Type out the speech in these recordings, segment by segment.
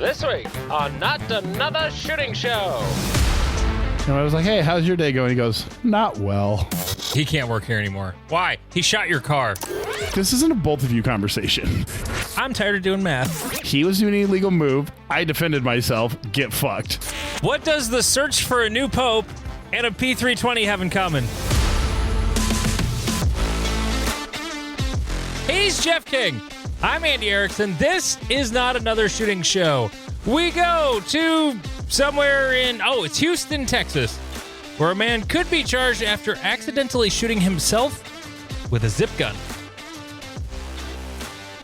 This week on Not Another Shooting Show. And I was like, hey, how's your day going? He goes, not well. He can't work here anymore. Why? He shot your car. This isn't a both of you conversation. I'm tired of doing math. He was doing an illegal move. I defended myself. Get fucked. What does the search for a new pope and a P320 have in common? He's Jeff King. I'm Andy Erickson. This is Not Another Shooting Show. We go to somewhere in, it's Houston, Texas, where a man could be charged after accidentally shooting himself with a zip gun.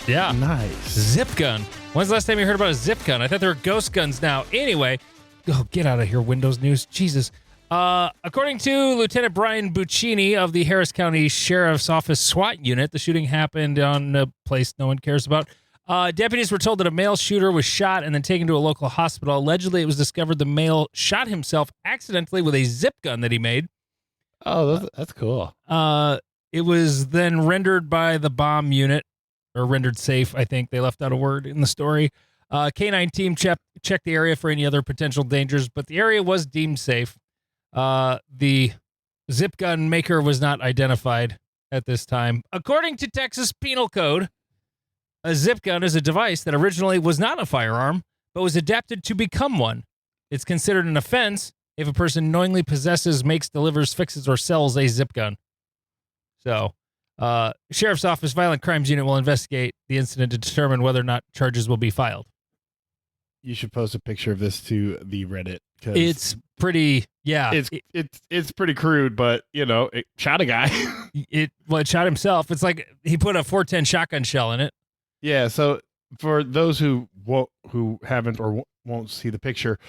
Yeah. Nice. Zip gun. When's the last time you heard about a zip gun? I thought there were ghost guns now. Anyway, get out of here, Windows News. Jesus. According to Lieutenant Brian Buccini of the Harris County Sheriff's Office SWAT unit, the shooting happened on a place no one cares about. Deputies were told that a male shooter was shot and then taken to a local hospital. Allegedly, it was discovered the male shot himself accidentally with a zip gun that he made. Oh, that's cool. It was then rendered by the bomb unit, or rendered safe, I think. They left out a word in the story. K-9 team checked the area for any other potential dangers, but the area was deemed safe. The zip gun maker was not identified at this time. According to Texas Penal Code, a zip gun is a device that originally was not a firearm, but was adapted to become one. It's considered an offense if a person knowingly possesses, makes, delivers, fixes, or sells a zip gun. So, Sheriff's Office Violent Crimes Unit will investigate the incident to determine whether or not charges will be filed. You should post a picture of this to the Reddit. It's pretty, yeah. It's pretty crude, but, it shot a guy. It shot himself. It's like he put a .410 shotgun shell in it. Yeah, so for those who haven't or won't see the picture,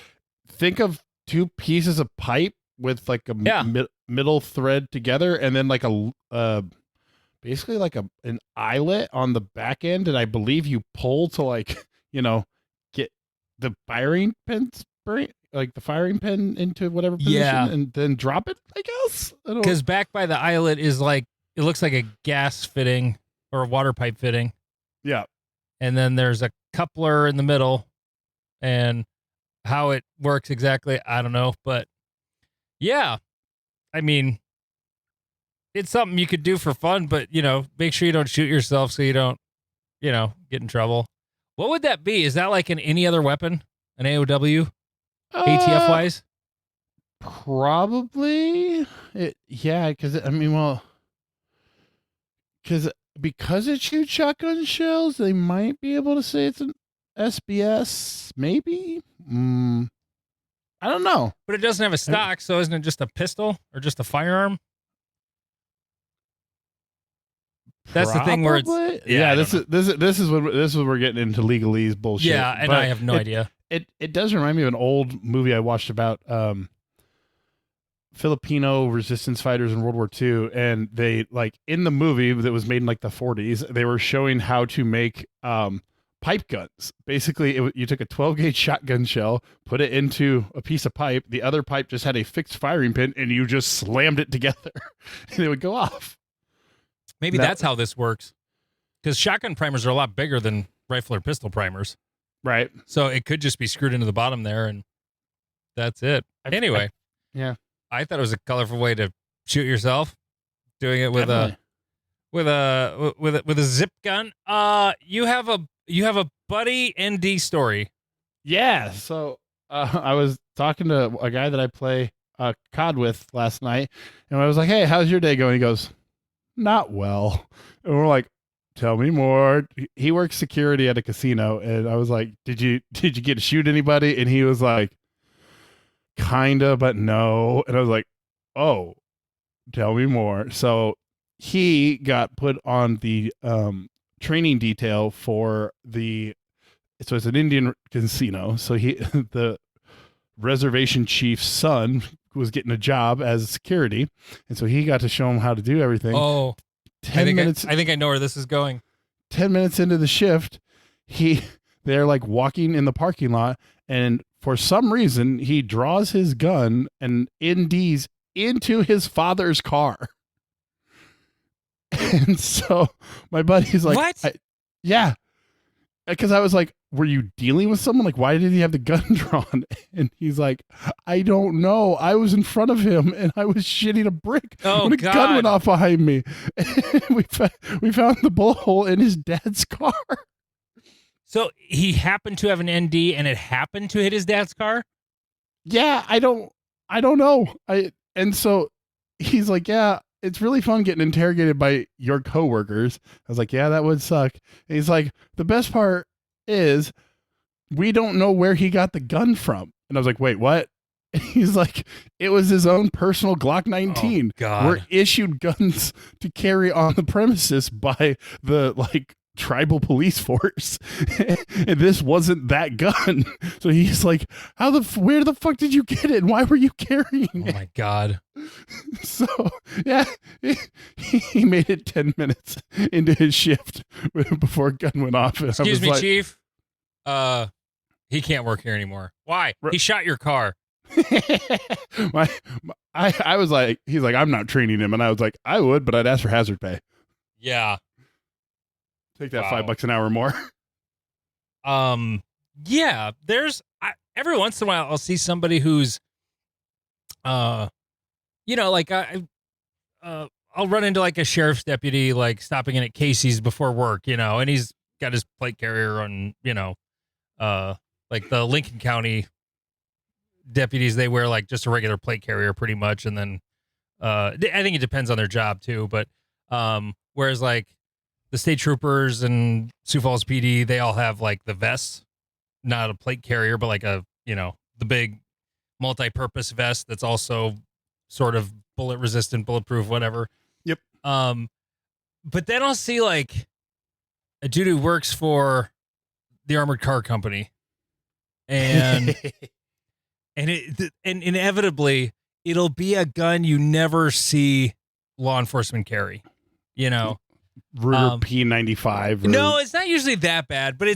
think of two pieces of pipe with like a middle thread together, and then like basically like an eyelet on the back end, and I believe you pull to get the firing pin into whatever position, and then drop it, I guess. Because back by the eyelet is like, it looks like a gas fitting or a water pipe fitting. Yeah. And then there's a coupler in the middle, and how it works exactly, I don't know. But yeah, I mean, it's something you could do for fun, but, make sure you don't shoot yourself so you don't, get in trouble. What would that be? Is that like in any other weapon? An AOW? ATF-wise? Probably. Because it shoots shotgun shells, they might be able to say it's an SBS, maybe? I don't know. But it doesn't have a stock, so isn't it just a pistol or just a firearm? That's the thing where it's this is when we're getting into legalese bullshit. Yeah, and I have no idea. It does remind me of an old movie I watched about Filipino resistance fighters in World War II, and they in the movie that was made in the 40s, they were showing how to make pipe guns. Basically, you took a 12-gauge shotgun shell, put it into a piece of pipe, the other pipe just had a fixed firing pin, and you just slammed it together, and it would go off. Maybe that's how this works, because shotgun primers are a lot bigger than rifle or pistol primers. Right. So it could just be screwed into the bottom there, and that's it. Anyway. Yeah. I thought it was a colorful way to shoot yourself, doing it with Definitely. a zip gun. You have a buddy ND story. Yeah. So I was talking to a guy that I play COD with last night, and I was like, "Hey, how's your day going?" He goes, "Not well." And we're like, "Tell me more." He works security at a casino, and I was like, "Did you get to shoot anybody?" And he was like, "Kinda, but no." And I was like, "Oh, tell me more." So he got put on the training detail for so it's an Indian casino. So the reservation chief's son was getting a job as security, and so he got to show him how to do everything. Oh, 10 minutes. I think I know where this is going. 10 minutes into the shift, they're walking in the parking lot, and for some reason, he draws his gun and NDs into his father's car. And so my buddy's like, what? Yeah. Because I was like, were you dealing with someone? Like, why did he have the gun drawn? And he's like, I don't know. I was in front of him and I was shitting a brick when a gun went off behind me. And we found the bullet hole in his dad's car. So he happened to have an ND and it happened to hit his dad's car? Yeah, I don't know. And so he's like, yeah, it's really fun getting interrogated by your coworkers. I was like, yeah, that would suck. And he's like, the best part is we don't know where he got the gun from. And I was like, wait, what? And he's like, it was his own personal Glock 19. Oh, God. Were issued guns to carry on the premises by the tribal police force. And this wasn't that gun. So he's like, where the fuck did you get it? And why were you carrying it? Oh my God. So yeah, he made it 10 minutes into his shift before a gun went off. And excuse me, Chief. He can't work here anymore. Why? He shot your car. I was like, he's like, I'm not training him. And I was like, I would, but I'd ask for hazard pay. Yeah. Take that $5 an hour more. Yeah, every once in a while I'll see somebody who's, I'll run into like a sheriff's deputy, like stopping in at Casey's before work, and he's got his plate carrier on, like the Lincoln County deputies, they wear like just a regular plate carrier pretty much. And then, I think it depends on their job too, but, whereas like, the state troopers and Sioux Falls PD, they all have like the vests, not a plate carrier, but like the big multi-purpose vest that's also sort of bullet resistant, bulletproof, whatever. Yep. But then I'll see like a dude who works for the armored car company, and and inevitably it'll be a gun you never see law enforcement carry, Ruger P95. No, it's not usually that bad, but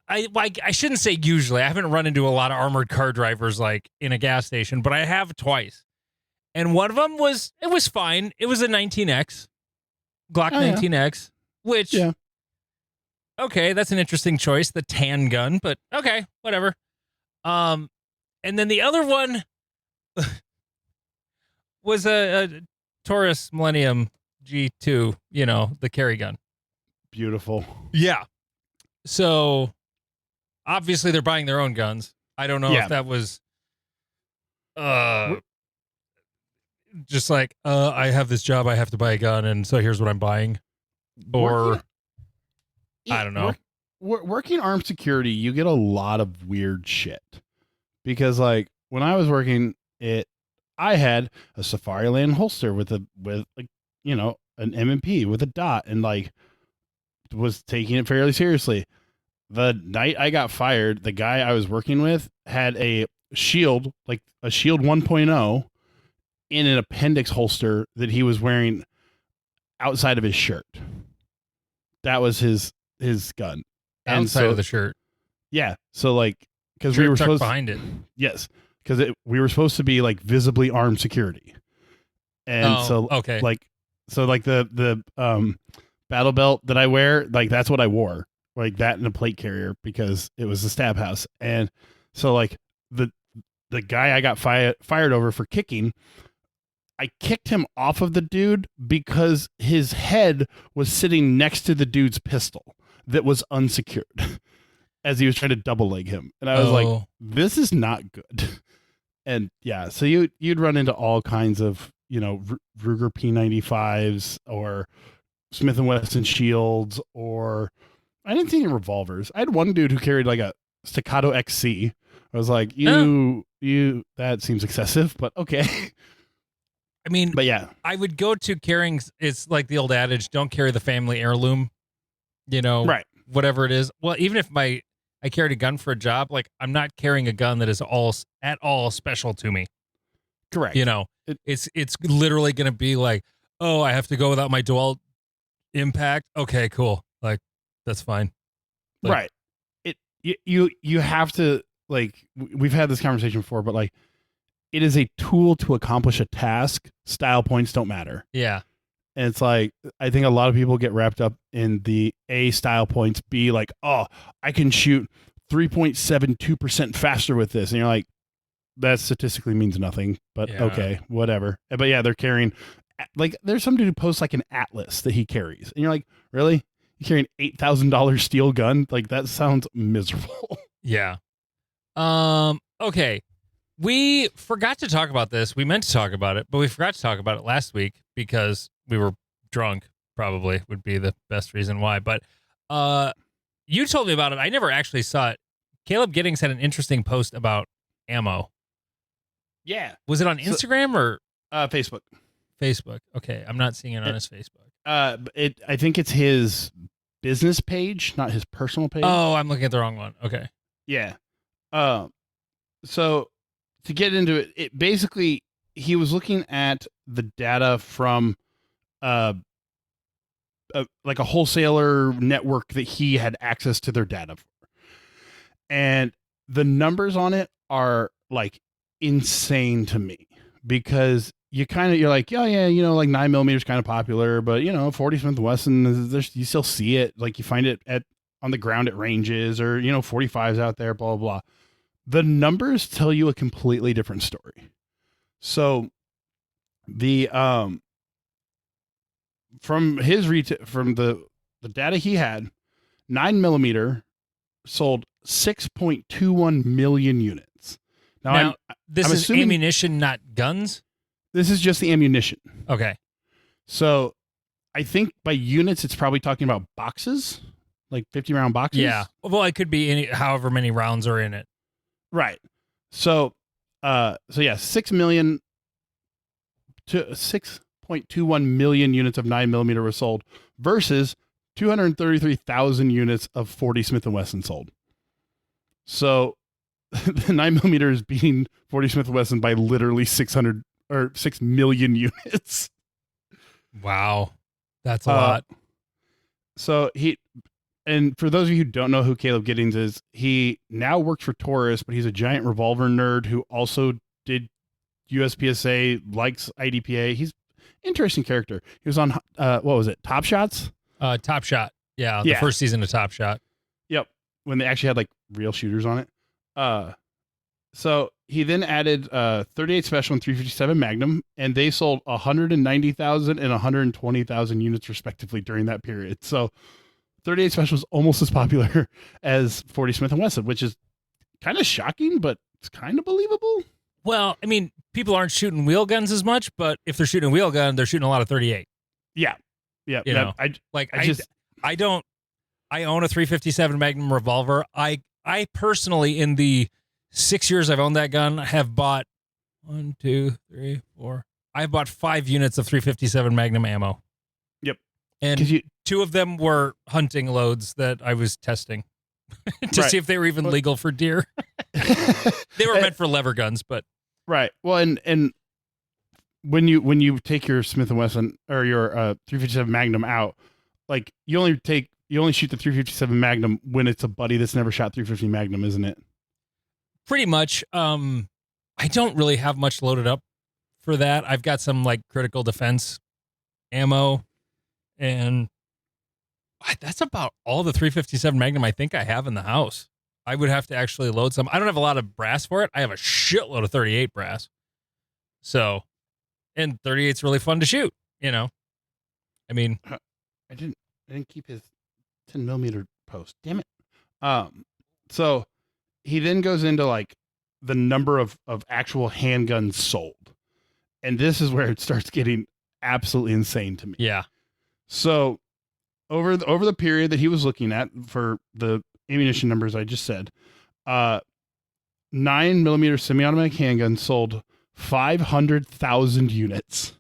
I shouldn't say usually. I haven't run into a lot of armored car drivers like in a gas station, but I have twice. And one of them was fine. It was a 19X, Glock 19X, which, okay, that's an interesting choice, the tan gun, but okay, whatever. And then the other one was a Taurus Millennium G2, the carry gun. Beautiful. Yeah. So obviously they're buying their own guns. I don't know if that was just like I have this job, I have to buy a gun, and so here's what I'm buying. Or I don't know. Working armed security, you get a lot of weird shit. Because like when I was working I had a Safariland holster with an M&P with a dot, and like was taking it fairly seriously. The night I got fired, the guy I was working with had a shield, like a Shield 1.0, in an appendix holster that he was wearing outside of his shirt. That was his gun. Outside of the shirt. Yeah. So like, because we were supposed behind it. Yes. Because we were supposed to be like visibly armed security. And okay. So the battle belt that I wear, like that's what I wore, like that in a plate carrier, because it was a stab house. And so like the guy I got fired over for kicking, I kicked him off of the dude because his head was sitting next to the dude's pistol that was unsecured as he was trying to double leg him. And I was like, this is not good. And yeah, so you'd run into all kinds of, Ruger P95s or Smith & Wesson shields, or I didn't see any revolvers. I had one dude who carried like a Staccato XC. I was like, that seems excessive, but okay. I mean, but yeah, I would go to carrying, it's like the old adage, don't carry the family heirloom, right. Whatever it is. Well, even if I carried a gun for a job, like I'm not carrying a gun that is at all special to me. Correct. It's literally going to be like, oh, I have to go without my dual impact. Okay, cool. Like that's fine. Like, right. You have to, like, we've had this conversation before, but like it is a tool to accomplish a task. Style points don't matter. Yeah. And it's like, I think a lot of people get wrapped up in the A style points, B, like, oh, I can shoot 3.72% faster with this. And you're like, that statistically means nothing, but Yeah. okay, whatever. But yeah, they're carrying, like, there's some dude who posts like an Atlas that he carries. And you're like, really? You carrying $8,000 steel gun? Like, that sounds miserable. Yeah. Okay. We forgot to talk about this. We meant to talk about it, but we forgot to talk about it last week because we were drunk, probably would be the best reason why. But you told me about it. I never actually saw it. Caleb Giddings had an interesting post about ammo. Yeah. Was it on Instagram or Facebook? Facebook. Okay. I'm not seeing it on his Facebook. I think it's his business page, not his personal page. Oh, I'm looking at the wrong one. Okay. Yeah. So to get into it, it basically, he was looking at the data from like a wholesaler network that he had access to their data for. And the numbers on it are like insane to me, because you're like, oh yeah, you know, like 9mm is kind of popular, but you know, 40 Smith & Wesson, you still see it. Like you find it on the ground at ranges, or, you know, 45s out there, blah, blah, blah. The numbers tell you a completely different story. So the, from his from the data he had, 9mm sold 6.21 million units. Now this I'm is assuming ammunition, not guns. this is just the ammunition. Okay. So I think by units, it's probably talking about boxes, like 50 round boxes. Yeah. Well, it could be however many rounds are in it. Right. So yeah, 6 million to 6.21 million units of 9mm were sold versus 233,000 units of 40 Smith & Wesson sold. So the 9mm is beating 40 Smith & Wesson by literally 6 million units. Wow. That's a lot. So and for those of you who don't know who Caleb Giddings is, he now works for Taurus, but he's a giant revolver nerd who also did USPSA, likes IDPA. He's an interesting character. He was on, what was it, Top Shots? Top Shot. Yeah, the first season of Top Shot. Yep, when they actually had like real shooters on it. So he then added 38 Special and 357 Magnum, and they sold 190,000 and 120,000 units respectively during that period. So 38 Special is almost as popular as 40 Smith & Wesson, which is kind of shocking, but it's kind of believable. Well, I mean, people aren't shooting wheel guns as much, but if they're shooting a wheel gun, they're shooting a lot of 38. Yeah. Yeah. You know, I own a 357 Magnum revolver. I personally, in the 6 years I've owned that gun, have bought 1, 2, 3, 4. I've bought 5 units of 357 Magnum ammo. Yep. And 2 of them were hunting loads that I was testing to see if they were even legal for deer. They were meant for lever guns, but right. Well, and when you take your Smith & Wesson or your 357 Magnum out, like you only shoot the 357 Magnum when it's a buddy that's never shot 350 Magnum, isn't it? Pretty much. I don't really have much loaded up for that. I've got some like critical defense ammo, and that's about all the 357 Magnum I think I have in the house. I would have to actually load some. I don't have a lot of brass for it. I have a shitload of 38 brass. So, and 38's really fun to shoot, you know. I mean, I didn't keep his 10mm post. Damn it. So he then goes into like the number of actual handguns sold. And this is where it starts getting absolutely insane to me. Yeah. So over the period that he was looking at for the ammunition numbers I just said, 9mm semi-automatic handguns sold 500,000 units.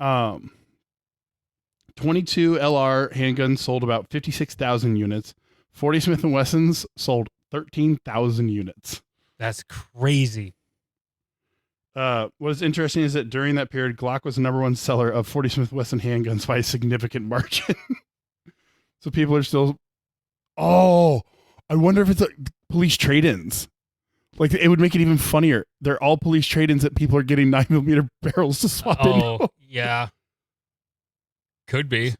22 LR handguns sold about 56,000 units. 40 Smith & Wessons sold 13,000 units. That's crazy. What's interesting is that during that period, Glock was the number one seller of 40 Smith & Wesson handguns by a significant margin. So people are still, I wonder if it's police trade-ins. Like, it would make it even funnier. They're all police trade-ins that people are getting 9mm barrels to swap in. Oh, yeah. Could be.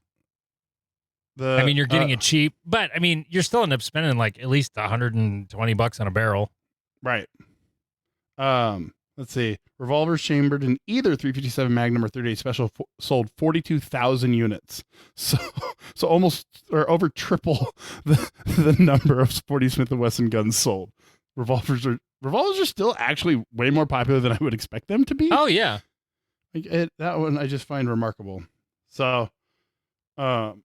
I mean, you're getting it cheap, but I mean, you're still end up spending like at least $120 on a barrel. Right. Let's see. Revolvers chambered in either 357 Magnum or 38 Special sold 42,000 units. So almost or over triple the number of sporty Smith & Wesson guns sold. Revolvers are still actually way more popular than I would expect them to be. Oh yeah. Like that one I just find remarkable. So, and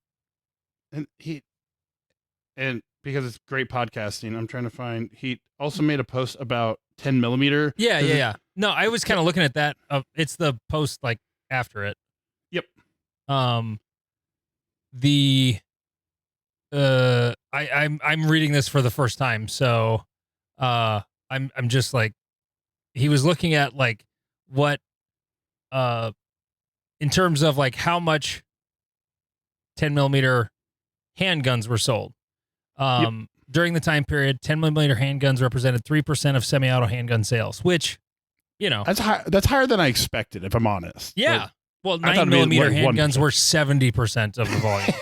because it's great podcasting, I'm trying to find. He also made a post about 10mm. Yeah. No, I was kind of looking at that. It's the post like after it. Yep. I'm reading this for the first time, so I'm just like, he was looking at like what in terms of like how much 10mm handguns were sold. During the time period, 10mm handguns represented 3% of semi-auto handgun sales, which, you know, that's higher than I expected, if I'm honest. Yeah. Like, well, 9mm handguns were 70% of the volume.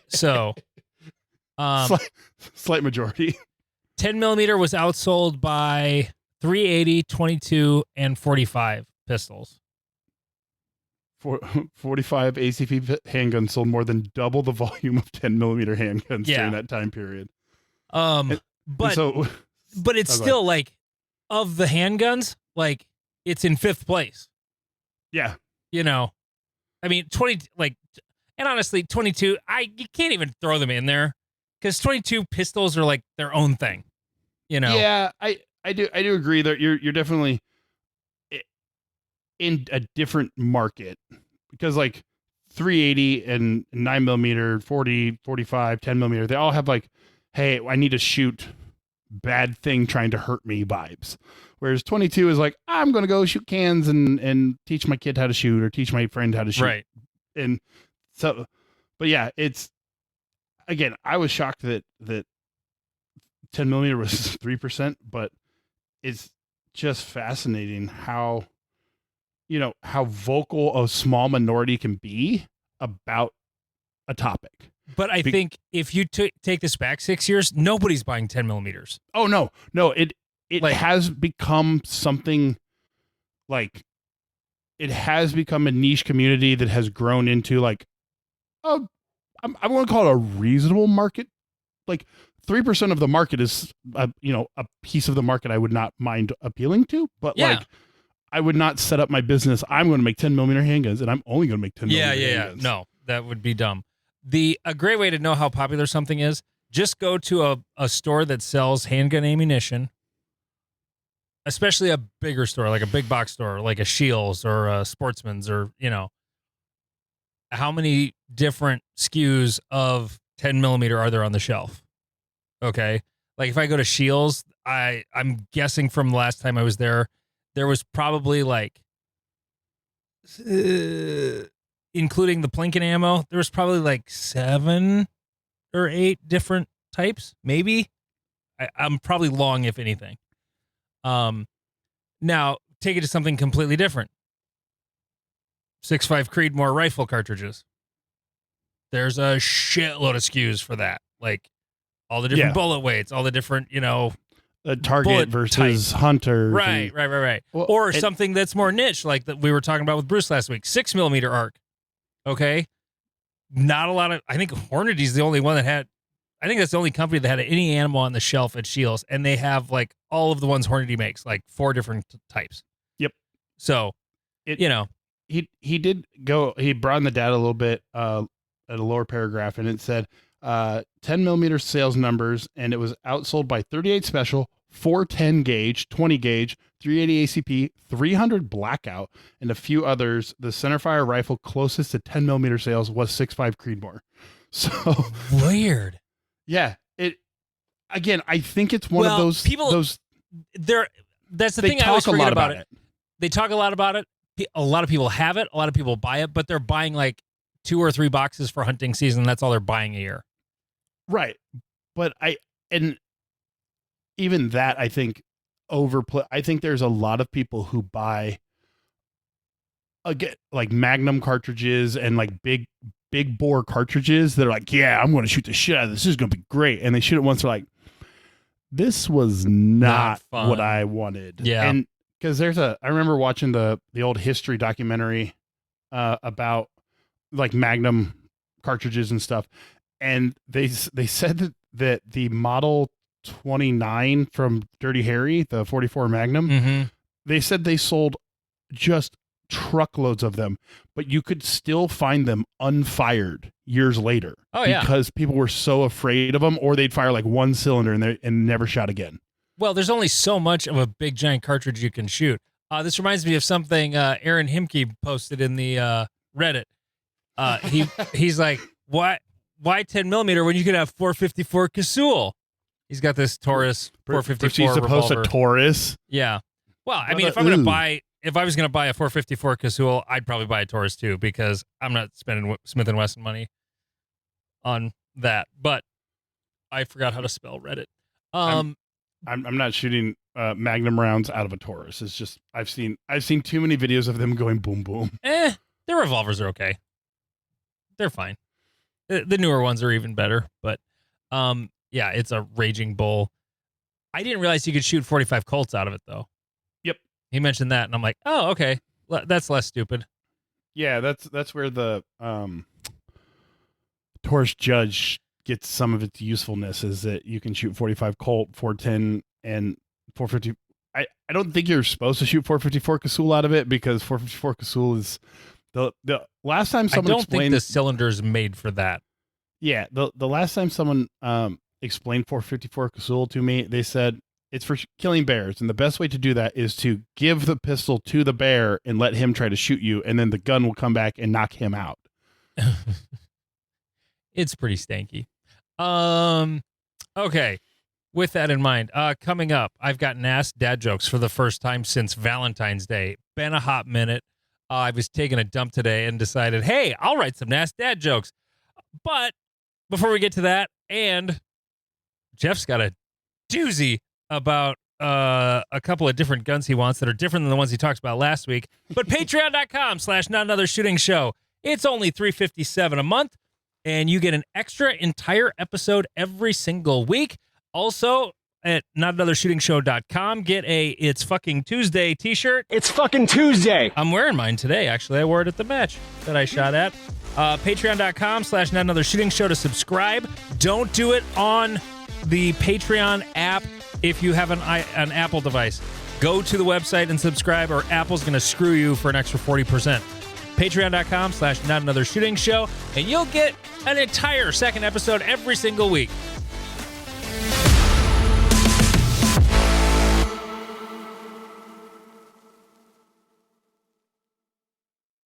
So, slight majority. 10mm was outsold by 380, 22, and 45 pistols. 45 ACP handguns sold more than double the volume of 10mm handguns during that time period. But it's still like, of the handguns, like, it's in 5th place. Yeah. You know, I mean, 20, like, and honestly, 22, you can't even throw them in there because 22 pistols are like their own thing, you know? Yeah, I do agree that you're definitely in a different market because like 380 and 9mm, 40, 45, 10mm, they all have like, hey, I need to shoot bad thing trying to hurt me vibes. Whereas 22 is like, I'm going to go shoot cans and teach my kid how to shoot or teach my friend how to shoot. Right. And so, but yeah, it's, again, I was shocked that 10mm was 3%, but it's just fascinating how, you know, how vocal a small minority can be about a topic. But I think if you take this back 6 years, nobody's buying 10mm. Oh, no, it like, has become something like, it has become a niche community that has grown into like, I want to call it a reasonable market. Like 3% of the market is, a piece of the market I would not mind appealing to, but like, I would not set up my business. I'm going to make 10mm handguns and I'm only going to make 10mm handguns. Yeah. No, that would be dumb. A great way to know how popular something is, just go to a store that sells handgun ammunition, especially a bigger store, like a big box store, like a Shields or a Sportsman's, or, you know, how many different SKUs of 10mm are there on the shelf? Okay. Like if I go to Shields, I'm guessing from the last time I was there was probably like, including the Plinkin ammo, there was probably like 7 or 8 different types, maybe. I'm probably long, if anything. Now, take it to something completely different. 6.5 Creedmoor rifle cartridges. There's a shitload of SKUs for that. Like, all the different bullet weights, all the different, you know, target versus hunter. Right. Well, or something that's more niche, like that we were talking about with Bruce last week, 6mm arc. Okay. Not a lot of, I think Hornady's the only one that had, I think that's the only company that had any ammo on the shelf at Shields, and they have like all of the ones Hornady makes, like 4 different types. Yep. So, you know. He did go, he broadened the data a little bit at a lower paragraph, and it said 10mm sales numbers, and it was outsold by 38 Special, 410 gauge, 20 gauge, 380 ACP, 300 Blackout, and a few others. The centerfire rifle closest to 10mm sales was 6.5 Creedmoor. So weird. Yeah. Again, I think it's one of those people. That's the thing I always forget about it. They talk a lot about it. A lot of people have it. A lot of people buy it, but they're buying like 2 or 3 boxes for hunting season. That's all they're buying a year. Right. But even that, I think overplay. I think there's a lot of people who buy like Magnum cartridges and like big bore cartridges that are like, yeah, I'm going to shoot the shit out of this. This is going to be great. And they shoot it once. They're like, this was not fun. what I wanted. Yeah. And because I remember watching the old history documentary about like Magnum cartridges and stuff. And they said that the Model 29 from Dirty Harry, the 44 Magnum, they said they sold just truckloads of them, but you could still find them unfired years later. Oh, yeah. Because people were so afraid of them, or they'd fire like one cylinder and never shot again. Well, there's only so much of a big giant cartridge you can shoot. This reminds me of something Aaron Himke posted in the Reddit. He's like, why 10 millimeter when you could have 454 Casull? He's got this Taurus 454 revolver. A Taurus. Yeah. Well, I mean, if I was gonna buy a 454 Casull, I'd probably buy a Taurus too, because I'm not spending Smith & Wesson money on that. But I forgot how to spell Reddit. I'm not shooting Magnum rounds out of a Taurus. It's just I've seen too many videos of them going boom boom. Their revolvers are okay. They're fine. The newer ones are even better, but yeah, it's a raging bull. I didn't realize you could shoot 45 Colts out of it though. Yep. He mentioned that, and I'm like, oh, okay, that's less stupid. Yeah, that's where the Taurus Judge gets some of its usefulness, is that you can shoot 45 Colt, 410, and 450. I don't think you're supposed to shoot 454 Casull out of it, because 454 Casull is the last time someone I don't explained, think the cylinder's made for that. Yeah, the last time someone explained 454 Casull to me, they said it's for killing bears, and the best way to do that is to give the pistol to the bear and let him try to shoot you, and then the gun will come back and knock him out. It's pretty stanky. Okay. With that in mind, coming up, I've got NASS Dad Jokes for the first time since Valentine's Day. Been a hot minute. I was taking a dump today and decided, hey, I'll write some NASS Dad Jokes. But before we get to that, and Jeff's got a doozy about a couple of different guns he wants that are different than the ones he talked about last week. But patreon.com/notanothershootingshow. It's only $3.57 a month, and you get an extra entire episode every single week. Also, at notanothershootingshow.com, get a It's Fucking Tuesday t-shirt. It's fucking Tuesday. I'm wearing mine today, actually. I wore it at the match that I shot at. Patreon.com/notanothershootingshow to subscribe. Don't do it on the Patreon app if you have an Apple device. Go to the website and subscribe, or Apple's going to screw you for an extra 40%. Patreon.com/notanothershootingshow, and you'll get an entire second episode every single week.